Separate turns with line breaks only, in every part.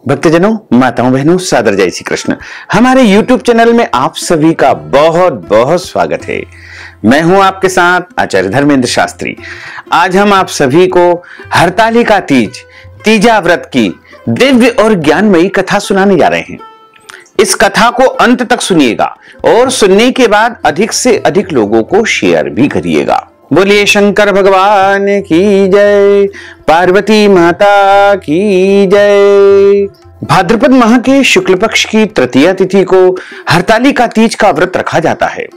भक्तजनों, माताओं, बहनों, सादर जय श्री कृष्ण। हमारे YouTube चैनल में आप सभी का बहुत बहुत स्वागत है। मैं हूं आपके साथ आचार्य धर्मेंद्र शास्त्री। आज हम आप सभी को हरतालिका तीज तीजा व्रत की दिव्य और ज्ञानमयी कथा सुनाने जा रहे हैं। इस कथा को अंत तक सुनिएगा और सुनने के बाद अधिक से अधिक लोगों को शेयर भी करिएगा। बोलिए शंकर भगवान की जय, पार्वती माता की जय। भाद्रपद माह के शुक्ल पक्ष की तृतीया तिथि को हरतालिका तीज का व्रत रखा जाता है।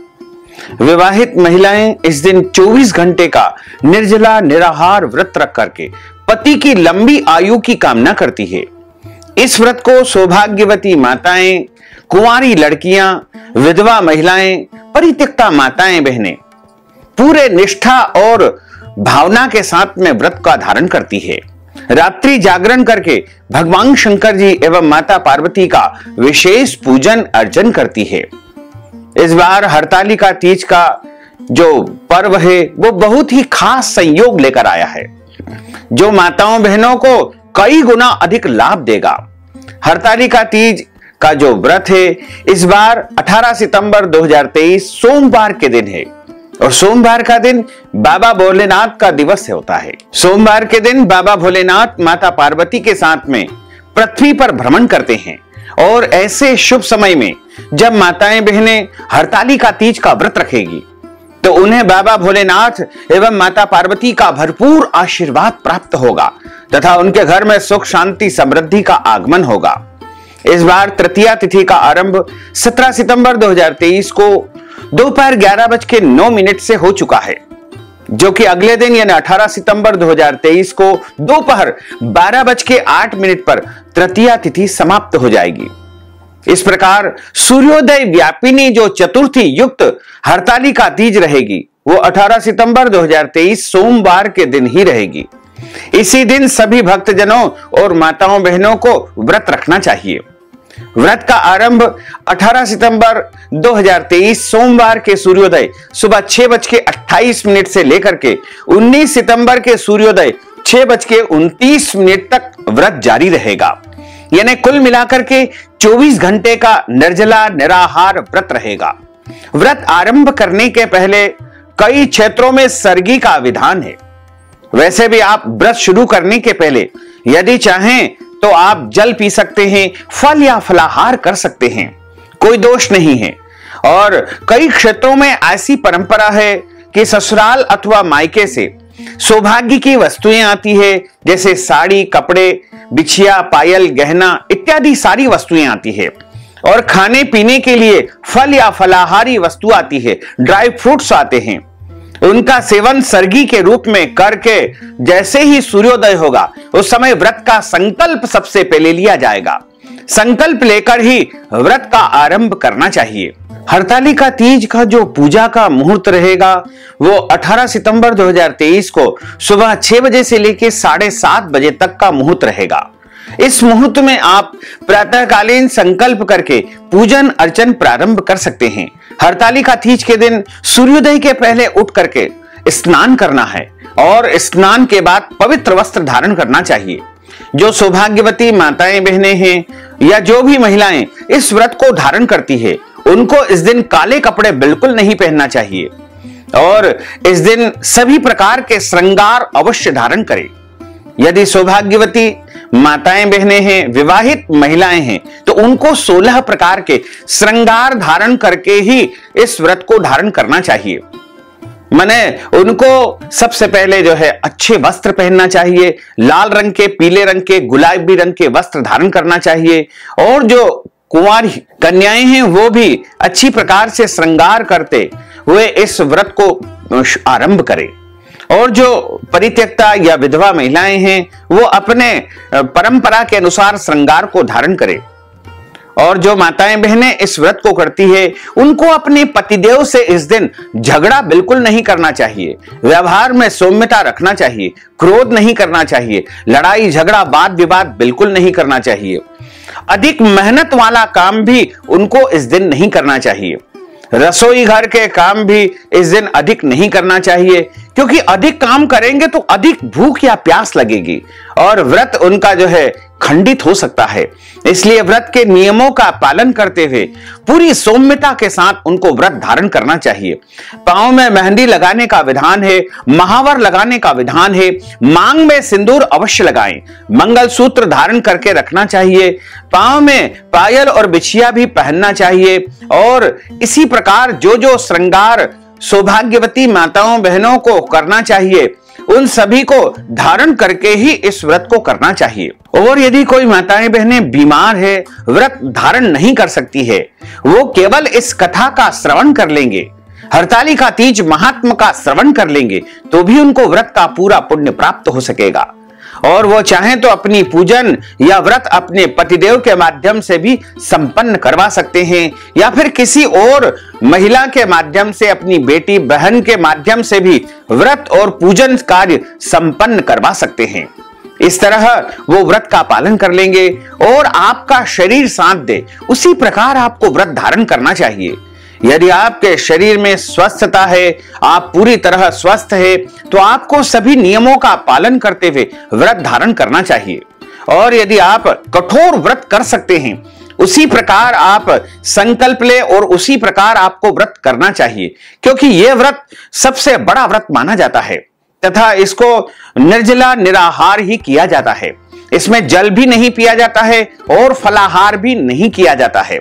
विवाहित महिलाएं इस दिन 24 घंटे का निर्जला निराहार व्रत रख करके पति की लंबी आयु की कामना करती है। इस व्रत को सौभाग्यवती माताएं, कुंवारी लड़कियां, विधवा महिलाएं, परित्यक्ता माताएं बहनें पूरे निष्ठा और भावना के साथ में व्रत का धारण करती है। रात्रि जागरण करके भगवान शंकर जी एवं माता पार्वती का विशेष पूजन अर्चन करती है। इस बार हरतालिका तीज का जो पर्व है वो बहुत ही खास संयोग लेकर आया है, जो माताओं बहनों को कई गुना अधिक लाभ देगा। हरतालिका तीज का जो व्रत है इस बार 18 सितंबर 2023 सोमवार के दिन है और सोमवार का दिन बाबा भोलेनाथ का दिवस होता है। सोमवार के दिन बाबा भोलेनाथ माता पार्वती के साथ में पृथ्वी पर भ्रमण करते हैं और ऐसे शुभ समय में जब माताएं बहनें हरतालिका तीज का व्रत रखेगी तो उन्हें बाबा भोलेनाथ एवं माता पार्वती का भरपूर आशीर्वाद प्राप्त होगा तथा उनके घर में सुख शांति समृद्धि का आगमन होगा। इस बार तृतीया तिथि का आरंभ 17 सितंबर 2023 को दोपहर 11:09 से हो चुका है, जो कि अगले दिन यानी 18 सितंबर 2023 को दोपहर 12:08 पर तृतीया तिथि समाप्त हो जाएगी। इस प्रकार सूर्योदय व्यापिनी जो चतुर्थी युक्त हरतालिका तीज रहेगी वो 18 सितंबर 2023 सोमवार के दिन ही रहेगी। इसी दिन सभी भक्तजनों और माताओं बहनों को व्रत रखना चाहिए। व्रत का आरंभ 18 सितंबर 2023 सोमवार के सूर्योदय सुबह 6:28 से लेकर के 19 सितंबर के सूर्योदय 6:29 तक व्रत जारी रहेगा। यानी कुल मिलाकर के 24 घंटे का निर्जला निराहार व्रत रहेगा। व्रत आरंभ करने के पहले कई क्षेत्रों में सर्गी का विधान है। वैसे भी आप व्रत शुरू करने के पहले यदि चाहें तो आप जल पी सकते हैं, फल या फलाहार कर सकते हैं, कोई दोष नहीं है। और कई क्षेत्रों में ऐसी परंपरा है कि ससुराल अथवा मायके से सौभाग्य की वस्तुएं आती है, जैसे साड़ी, कपड़े, बिछिया, पायल, गहना इत्यादि सारी वस्तुएं आती है। और खाने पीने के लिए फल या फलाहारी वस्तु आती है, ड्राई फ्रूट्स आते हैं। उनका सेवन सर्गी के रूप में करके जैसे ही सूर्योदय होगा उस समय व्रत का संकल्प सबसे पहले लिया जाएगा। संकल्प लेकर ही व्रत का आरंभ करना चाहिए। हरतालिका तीज का जो पूजा का मुहूर्त रहेगा वो 18 सितंबर 2023 को सुबह 6 बजे से लेकर 7:30 बजे तक का मुहूर्त रहेगा। इस मुहूर्त में आप प्रातःकालीन संकल्प करके पूजन अर्चन प्रारंभ कर सकते हैं। हरतालिका तीज के दिन सूर्योदय के पहले उठ करके स्नान करना है और स्नान के बाद पवित्र वस्त्र धारण करना चाहिए। जो सौभाग्यवती माताएं बहनें हैं या जो भी महिलाएं इस व्रत को धारण करती है उनको इस दिन काले कपड़े बिल्कुल नहीं पहनना चाहिए और इस दिन सभी प्रकार के श्रृंगार अवश्य धारण करें। यदि सौभाग्यवती माताएं बहनें हैं, विवाहित महिलाएं हैं तो उनको 16 प्रकार के श्रृंगार धारण करके ही इस व्रत को धारण करना चाहिए। माने उनको सबसे पहले जो है अच्छे वस्त्र पहनना चाहिए, लाल रंग के, पीले रंग के, गुलाबी रंग के वस्त्र धारण करना चाहिए। और जो कुंवारी कन्याएं हैं वो भी अच्छी प्रकार से श्रृंगार करते हुए इस व्रत को आरंभ करें। और जो परित्यक्ता या विधवा महिलाएं हैं वो अपने परंपरा के अनुसार श्रृंगार को धारण करें। और जो माताएं बहनें इस व्रत को करती है उनको अपने पतिदेव से इस दिन झगड़ा बिल्कुल नहीं करना चाहिए, व्यवहार में सौम्यता रखना चाहिए, क्रोध नहीं करना चाहिए, लड़ाई झगड़ा वाद विवाद बिल्कुल नहीं करना चाहिए। अधिक मेहनत वाला काम भी उनको इस दिन नहीं करना चाहिए। रसोई घर के काम भी इस दिन अधिक नहीं करना चाहिए, क्योंकि अधिक काम करेंगे तो अधिक भूख या प्यास लगेगी और व्रत उनका जो है खंडित हो सकता है। इसलिए व्रत के नियमों का पालन करते हुए पूरी सौम्यता के साथ उनको व्रत धारण करना चाहिए। पांव में मेहंदी लगाने का विधान है, महावर लगाने का विधान है, मांग में सिंदूर अवश्य लगाएं, मंगलसूत्र धारण करके रखना चाहिए, पांव में पायल और बिछिया भी पहनना चाहिए और इसी प्रकार जो जो श्रृंगार सौभाग्यवती माताओं बहनों को करना चाहिए उन सभी को धारण करके ही इस व्रत को करना चाहिए। और यदि कोई माताएं बहनें बीमार है, व्रत धारण नहीं कर सकती है, वो केवल इस कथा का श्रवण कर लेंगे, हरतालिका तीज महात्म का श्रवण कर लेंगे तो भी उनको व्रत का पूरा पुण्य प्राप्त हो सकेगा। और वो चाहें तो अपनी पूजन या व्रत अपने पतिदेव के माध्यम से भी संपन्न करवा सकते हैं या फिर किसी और महिला के माध्यम से, अपनी बेटी बहन के माध्यम से भी व्रत और पूजन कार्य संपन्न करवा सकते हैं। इस तरह वो व्रत का पालन कर लेंगे और आपका शरीर साथ दे उसी प्रकार आपको व्रत धारण करना चाहिए। यदि आपके शरीर में स्वस्थता है, आप पूरी तरह स्वस्थ है, तो आपको सभी नियमों का पालन करते हुए व्रत धारण करना चाहिए। और यदि आप कठोर व्रत कर सकते हैं, उसी प्रकार आप संकल्प ले और उसी प्रकार आपको व्रत करना चाहिए, क्योंकि यह व्रत सबसे बड़ा व्रत माना जाता है तथा इसको निर्जला निराहार ही किया जाता है। इसमें जल भी नहीं पिया जाता है और फलाहार भी नहीं किया जाता है।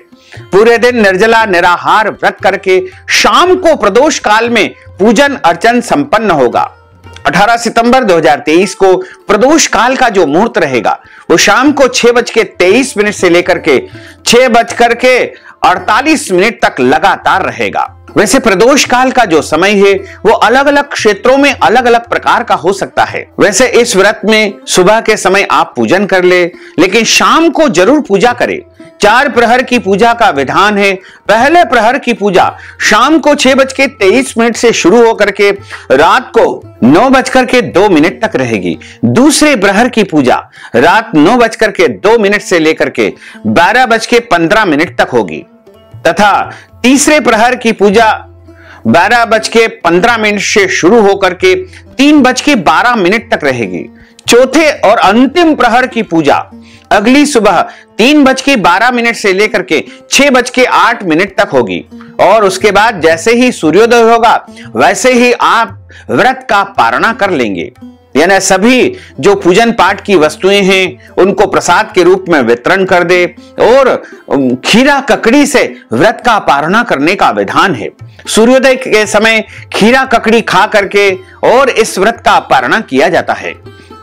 पूरे दिन निर्जला निराहार व्रत करके शाम को प्रदोष काल में पूजन अर्चन संपन्न होगा। 18 सितंबर 2023 को प्रदोष काल का जो मुहूर्त रहेगा वो शाम को 6:23 से लेकर के 6:48 तक लगातार रहेगा। वैसे प्रदोष काल का जो समय है वो अलग अलग क्षेत्रों में अलग अलग प्रकार का हो सकता है। वैसे इस व्रत में सुबह के समय आप पूजन कर ले, लेकिन शाम को जरूर पूजा करें। 4 प्रहर की पूजा का विधान है। पहले प्रहर की पूजा शाम को 6:23 से शुरू होकर के रात को 9:02 तक रहेगी। दूसरे प्रहर की पूजा रात 9:02 से लेकर के 12:15 तक होगी तथा तीसरे प्रहर की पूजा 12:15 से शुरू होकर के 3:12 तक रहेगी। चौथे और अंतिम प्रहर की पूजा अगली सुबह 3:12 से लेकर के 6:08 तक होगी और उसके बाद जैसे ही सूर्योदय होगा वैसे ही आप व्रत का पारणा कर लेंगे। यानी सभी जो पूजन पाठ की वस्तुएं हैं उनको प्रसाद के रूप में वितरण कर दे और खीरा ककड़ी से व्रत का पारणा करने का विधान है। सूर्योदय के समय खीरा ककड़ी खा करके और इस व्रत का पारणा किया जाता है।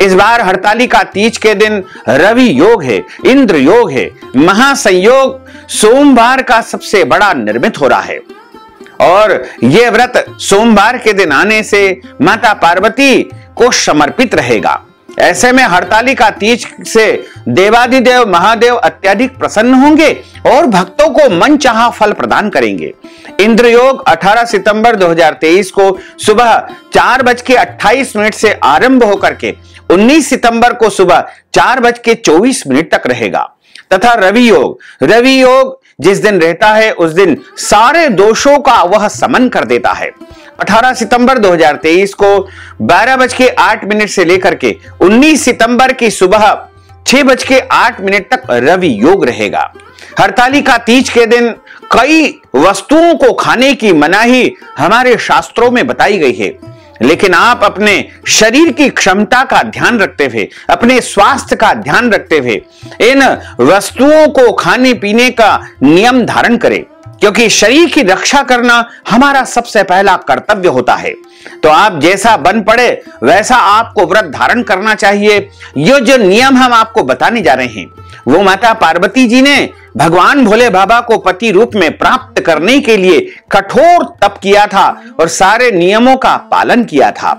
इस बार हरतालिका तीज के दिन रवि योग है, इंद्र योग है, महासंयोग सोमवार का सबसे बड़ा निर्मित हो रहा है और यह व्रत सोमवार के दिन आने से माता पार्वती को समर्पित रहेगा। ऐसे में हरतालिका तीज से देवादिदेव महादेव अत्यधिक प्रसन्न होंगे और भक्तों को मनचाहा फल प्रदान करेंगे। इंद्र योग 18 सितंबर 2023 को सुबह 4:28 से आरंभ होकर के 19 सितंबर को सुबह 4:24 तक रहेगा तथा रवि योग जिस दिन रहता है उस दिन सारे दोषों का वह समन कर देता है। 18 सितंबर 2023 को 12:08 से लेकर के 19 सितंबर की सुबह 6:08 तक रवि योग रहेगा। हरतालिका तीज के दिन कई वस्तुओं को खाने की मनाही हमारे शास्त्रों में बताई गई है, लेकिन आप अपने शरीर की क्षमता का ध्यान रखते हुए, अपने स्वास्थ्य का ध्यान रखते हुए इन वस्तुओं को खाने पीने का नियम धारण करें, क्योंकि शरीर की रक्षा करना हमारा सबसे पहला कर्तव्य होता है। तो आप जैसा बन पड़े वैसा आपको व्रत धारण करना चाहिए। ये जो नियम हम आपको बताने जा रहे हैं वो माता पार्वती जी ने भगवान भोले बाबा को पति रूप में प्राप्त करने के लिए कठोर तप किया था और सारे नियमों का पालन किया था।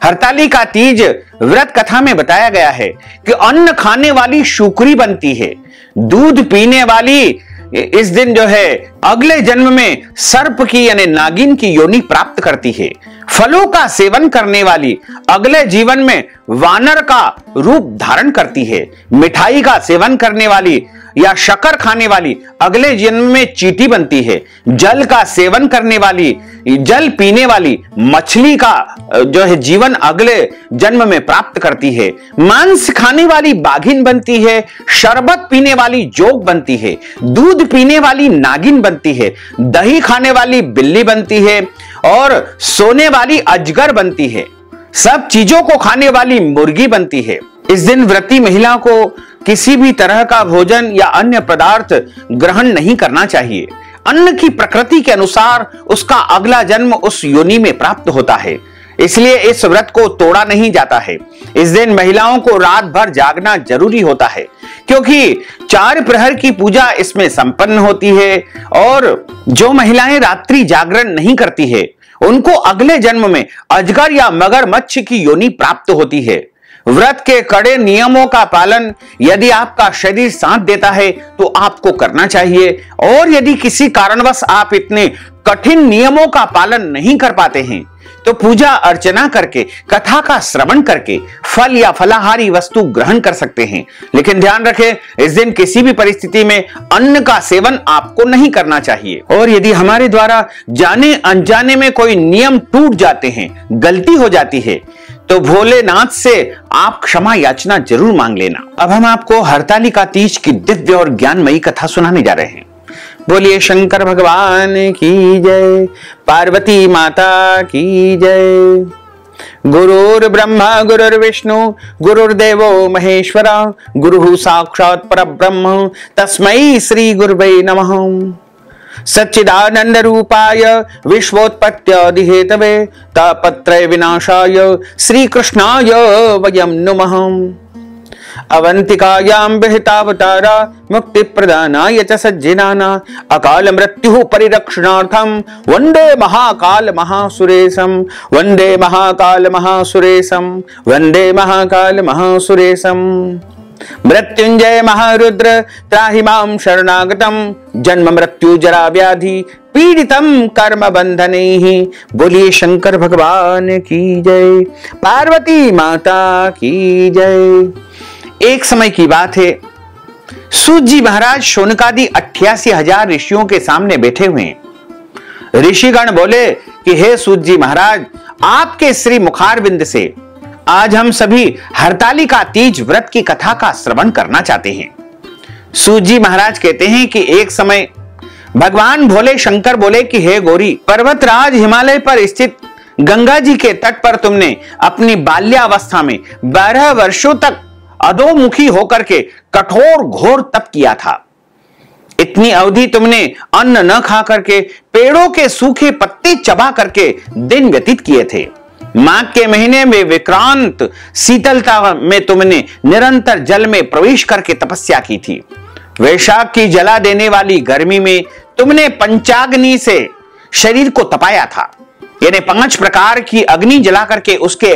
हरतालिका तीज व्रत कथा में बताया गया है कि अन्न खाने वाली शुक्री बनती है, दूध पीने वाली इस दिन जो है अगले जन्म में सर्प की यानी नागिन की योनि प्राप्त करती है, फलों का सेवन करने वाली अगले जीवन में वानर का रूप धारण करती है, मिठाई का सेवन करने वाली या शक्कर खाने वाली अगले जन्म में चींटी बनती है। जल का सेवन करने वाली, जल पीने वाली मछली का जो है जीवन अगले जन्म में प्राप्त करती है। मांस खाने वाली बाघिन बनती है, शरबत पीने वाली जोग बनती है, दूध पीने वाली नागिन बनती है, दही खाने वाली बिल्ली बनती है और सोने वाली अजगर बनती है, सब चीजों को खाने वाली मुर्गी बनती है। इस दिन व्रती महिला को किसी भी तरह का भोजन या अन्य पदार्थ ग्रहण नहीं करना चाहिए। अन्न की प्रकृति के अनुसार उसका अगला जन्म उस योनि में प्राप्त होता है, इसलिए इस व्रत को तोड़ा नहीं जाता है। इस दिन महिलाओं को रात भर जागना जरूरी होता है, क्योंकि 4 प्रहर की पूजा इसमें संपन्न होती है और जो महिलाएं रात्रि जागरण नहीं करती है उनको अगले जन्म में अजगर या मगरमच्छ की योनि प्राप्त होती है। व्रत के कड़े नियमों का पालन यदि आपका शरीर साथ देता है तो आपको करना चाहिए, और यदि किसी कारणवश आप इतने कठिन नियमों का पालन नहीं कर पाते हैं तो पूजा अर्चना करके, कथा का श्रवण करके फल या फलाहारी वस्तु ग्रहण कर सकते हैं। लेकिन ध्यान रखें, इस दिन किसी भी परिस्थिति में अन्न का सेवन आपको नहीं करना चाहिए। और यदि हमारे द्वारा जाने अनजाने में कोई नियम टूट जाते हैं, गलती हो जाती है, तो भोलेनाथ से आप क्षमा याचना जरूर मांग लेना। अब हम आपको हरतालिका तीज की दिव्य और ज्ञानमयी कथा सुनाने जा रहे हैं। बोलिए शंकर भगवान की जय, पार्वती माता की जय। गुरुर् ब्रह्मा गुरुर्विष्णु गुरुर्देवो महेश्वरा, गुरुः साक्षात् परब्रह्म तस्मै श्री गुरुवे नमः। सच्चिदानंद रूपाय विश्वोत्पत्त्यादिहेतवे तापत्रय विनाशाय श्री कृष्णाय वयं नमः। अवंतिकायां विहितावतारा मुक्ति प्रदानाय च सज्जनाना, अकाल मृत्युः परिरक्षणार्थं वंदे महाकाल महासुरेशं, वंदे महाकाल महासुरेशं, वंदे महाकाल महासुरेशं। मृत्युंजय महारुद्र त्राहि मां शरणागतं, जन्म मृत्यु जरा व्याधि पीड़ितं कर्म बंधनैः। बोलिए शंकर भगवान की जय, पार्वती माता की जय। एक समय की बात है, सूत जी महाराज शौनकादि 88,000 ऋषियों के सामने बैठे हुए हैं। ऋषिगण बोले कि हे सूत जी महाराज, आपके श्री मुखारविंद से आज हम सभी हरतालिका तीज व्रत की कथा का श्रवण करना चाहते हैं। सूत जी महाराज कहते हैं कि एक समय भगवान भोले शंकर बोले कि हे गौरी, पर्वतराज हिमालय पर स्थित गंगा जी के तट पर तुमने अपनी बाल्यावस्था में 12 वर्षों तक अधोमुखी होकर के कठोर घोर तप किया था। इतनी अवधि तुमने अन्न न खा करके, पेड़ों के सूखे पत्ते चबा करके दिन व्यतीत किए थे। माघ के महीने में विक्रांत शीतलता में तुमने निरंतर जल में प्रवेश करके तपस्या की थी। वैशाख की जला देने वाली गर्मी में तुमने पंचाग्नि से शरीर को तपाया था, यानी 5 प्रकार की अग्नि जला करके उसके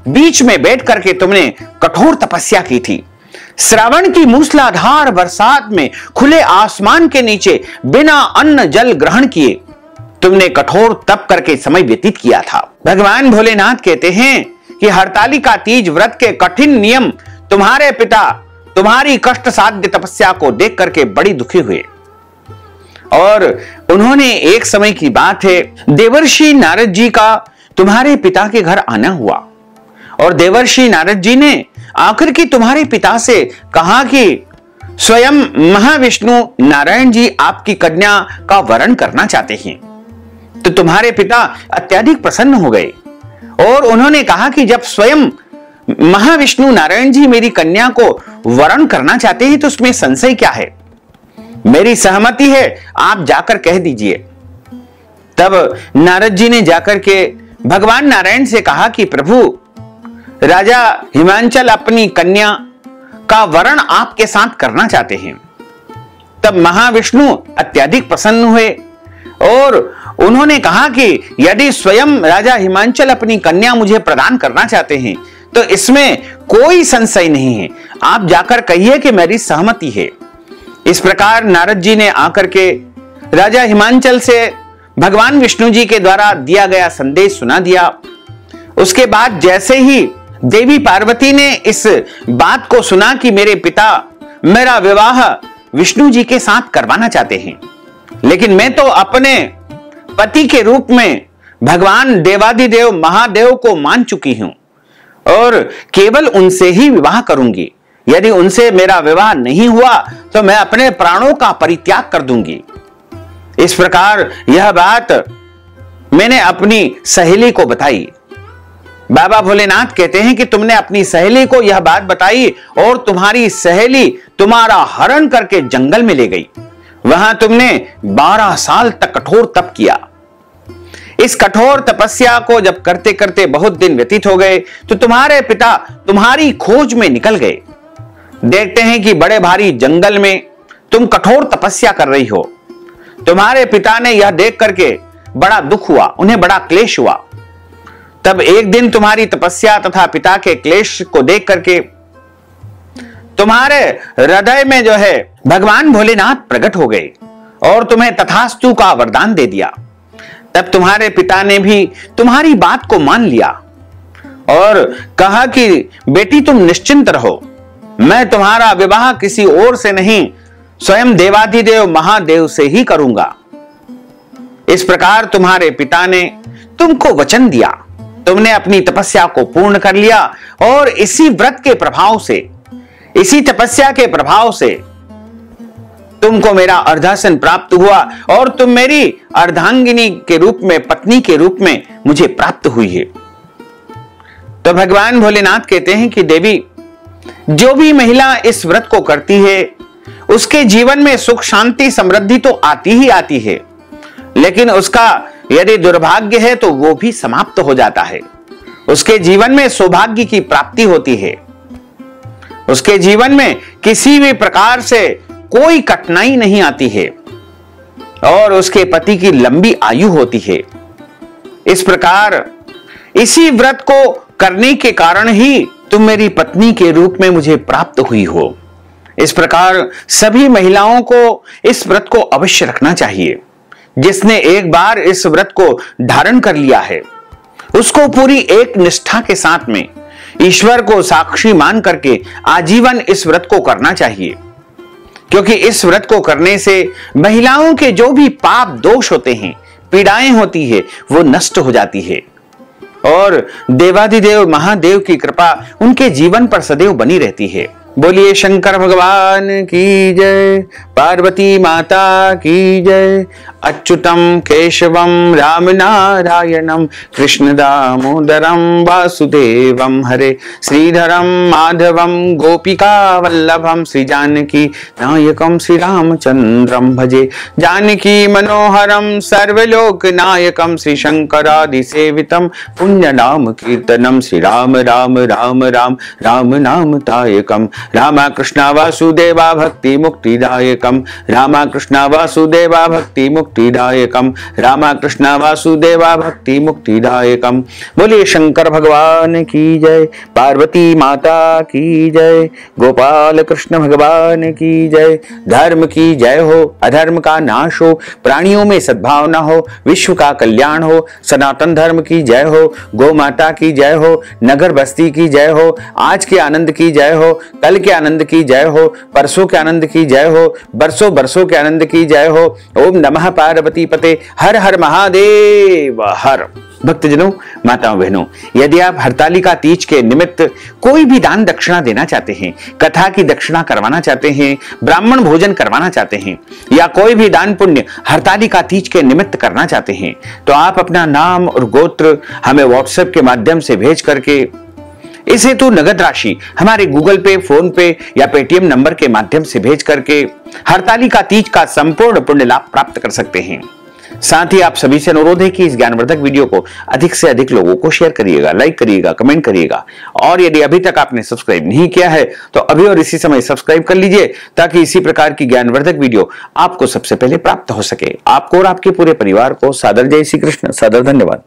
बीच में बैठ करके तुमने कठोर तपस्या की थी। श्रावण की मूसलाधार बरसात में खुले आसमान के नीचे बिना अन्न जल ग्रहण किए तुमने कठोर तप करके समय व्यतीत किया था। भगवान भोलेनाथ कहते हैं कि हरतालिका तीज व्रत के कठिन नियम तुम्हारे पिता तुम्हारी कष्ट साध्य तपस्या को देख करके बड़ी दुखी हुए, और उन्होंने एक समय की बात है, देवर्षि नारद जी का तुम्हारे पिता के घर आना हुआ, और देवर्षि नारद जी ने आखिर की तुम्हारे पिता से कहा कि स्वयं महाविष्णु नारायण जी आपकी कन्या का वरण करना चाहते हैं। तो तुम्हारे पिता अत्यधिक प्रसन्न हो गए और उन्होंने कहा कि जब स्वयं महाविष्णु नारायण जी मेरी कन्या को वरण करना चाहते हैं तो उसमें संशय क्या है, मेरी सहमति है, आप जाकर कह दीजिए। तब नारद जी ने जाकर के भगवान नारायण से कहा कि प्रभु, राजा हिमांचल अपनी कन्या का वरण आपके साथ करना चाहते हैं। तब महाविष्णु अत्यधिक प्रसन्न हुए और उन्होंने कहा कि यदि स्वयं राजा हिमांचल अपनी कन्या मुझे प्रदान करना चाहते हैं तो इसमें कोई संशय नहीं है, आप जाकर कहिए कि मेरी सहमति है। इस प्रकार नारद जी ने आकर के राजा हिमांचल से भगवान विष्णु जी के द्वारा दिया गया संदेश सुना दिया। उसके बाद जैसे ही देवी पार्वती ने इस बात को सुना कि मेरे पिता मेरा विवाह विष्णु जी के साथ करवाना चाहते हैं, लेकिन मैं तो अपने पति के रूप में भगवान देवादिदेव महादेव को मान चुकी हूं और केवल उनसे ही विवाह करूंगी। यदि उनसे मेरा विवाह नहीं हुआ तो मैं अपने प्राणों का परित्याग कर दूंगी। इस प्रकार यह बात मैंने अपनी सहेली को बताई। बाबा भोलेनाथ कहते हैं कि तुमने अपनी सहेली को यह बात बताई और तुम्हारी सहेली तुम्हारा हरण करके जंगल में ले गई। वहां तुमने 12 साल तक कठोर तप किया। इस कठोर तपस्या को जब करते करते बहुत दिन व्यतीत हो गए तो तुम्हारे पिता तुम्हारी खोज में निकल गए। देखते हैं कि बड़े भारी जंगल में तुम कठोर तपस्या कर रही हो। तुम्हारे पिता ने यह देख करके बड़ा दुख हुआ, उन्हें बड़ा क्लेश हुआ। तब एक दिन तुम्हारी तपस्या तथा पिता के क्लेश को देख करके तुम्हारे हृदय में जो है भगवान भोलेनाथ प्रकट हो गए और तुम्हें तथास्तु का वरदान दे दिया। तब तुम्हारे पिता ने भी तुम्हारी बात को मान लिया और कहा कि बेटी तुम निश्चिंत रहो, मैं तुम्हारा विवाह किसी और से नहीं स्वयं देवाधिदेव महादेव से ही करूंगा। इस प्रकार तुम्हारे पिता ने तुमको वचन दिया। तुमने अपनी तपस्या को पूर्ण कर लिया और इसी व्रत के प्रभाव से, इसी तपस्या के प्रभाव से तुमको मेरा अर्धासन प्राप्त हुआ और तुम मेरी अर्धांगिनी के रूप में, पत्नी के रूप में मुझे प्राप्त हुई है। तो भगवान भोलेनाथ कहते हैं कि देवी, जो भी महिला इस व्रत को करती है उसके जीवन में सुख शांति समृद्धि तो आती ही आती है, लेकिन उसका यदि दुर्भाग्य है तो वो भी समाप्त हो जाता है। उसके जीवन में सौभाग्य की प्राप्ति होती है। उसके जीवन में किसी भी प्रकार से कोई कठिनाई नहीं आती है और उसके पति की लंबी आयु होती है। इस प्रकार इसी व्रत को करने के कारण ही तुम मेरी पत्नी के रूप में मुझे प्राप्त हुई हो। इस प्रकार सभी महिलाओं को इस व्रत को अवश्य रखना चाहिए। जिसने एक बार इस व्रत को धारण कर लिया है उसको पूरी एक निष्ठा के साथ में ईश्वर को साक्षी मान करके आजीवन इस व्रत को करना चाहिए, क्योंकि इस व्रत को करने से महिलाओं के जो भी पाप दोष होते हैं, पीड़ाएं होती है, वो नष्ट हो जाती है और देवाधिदेव महादेव की कृपा उनके जीवन पर सदैव बनी रहती है। बोलिए शंकर भगवान की जय, पार्वती माता की जय। अच्युतम केशवम राम नारायणम कृष्ण दामोदरम वासुदेवम हरे, श्रीधरम माधवम गोपिका वल्लभम, श्री जानकी नायकम श्री रामचंद्रम भजे, जानकी मनोहरम सर्वलोक नायकम, श्री शंकरादि सेवितम पुण्य नाम कीर्तनम, श्री राम राम राम राम राम नाम तायकम, रामा कृष्णा वासुदेवा भक्ति मुक्तिदायकम, रामा कृष्णा वासुदेवा भक्ति मुक्तिदायकम, रामा कृष्णा वासुदेवा भक्ति मुक्तिदायकम। बोलिए शंकर भगवान की जय, पार्वती माता की जय, गोपाल कृष्ण भगवान की जय। धर्म की जय हो, अधर्म का नाश हो, प्राणियों में सद्भावना हो, विश्व का कल्याण हो, सनातन धर्म की जय हो, गौ माता की जय हो, नगर बस्ती की जय हो, आज के आनंद की जय हो, कल के आनंद की जय हो, परसों के आनंद की जय हो, बरसों बरसों के आनंद की जय हो। ओम नमः पार्वती पते, हर हर महादेव हर। भक्तजनों, माताओं बहनों, यदि आप हरतालिका तीज के निमित्त कोई भी दान दक्षिणा देना चाहते हैं, कथा की दक्षिणा करवाना चाहते हैं, ब्राह्मण भोजन करवाना चाहते हैं या कोई भी दान पुण्य हरतालिका तीज के निमित्त करना चाहते हैं, तो आप अपना नाम और गोत्र हमें व्हाट्सएप के माध्यम से भेज करके इस हेतु नगद राशि हमारे गूगल पे, फोन पे या पेटीएम नंबर के माध्यम से भेज करके हरतालिका तीज का संपूर्ण पुण्य लाभ प्राप्त कर सकते हैं। साथ ही आप सभी से अनुरोध है कि इस ज्ञानवर्धक वीडियो को अधिक से अधिक लोगों को शेयर करिएगा, लाइक करिएगा, कमेंट करिएगा और यदि अभी तक आपने सब्सक्राइब नहीं किया है तो अभी और इसी समय सब्सक्राइब कर लीजिए, ताकि इसी प्रकार की ज्ञानवर्धक वीडियो आपको सबसे पहले प्राप्त हो सके। आपको और आपके पूरे परिवार को सादर जय श्री कृष्ण, सादर धन्यवाद।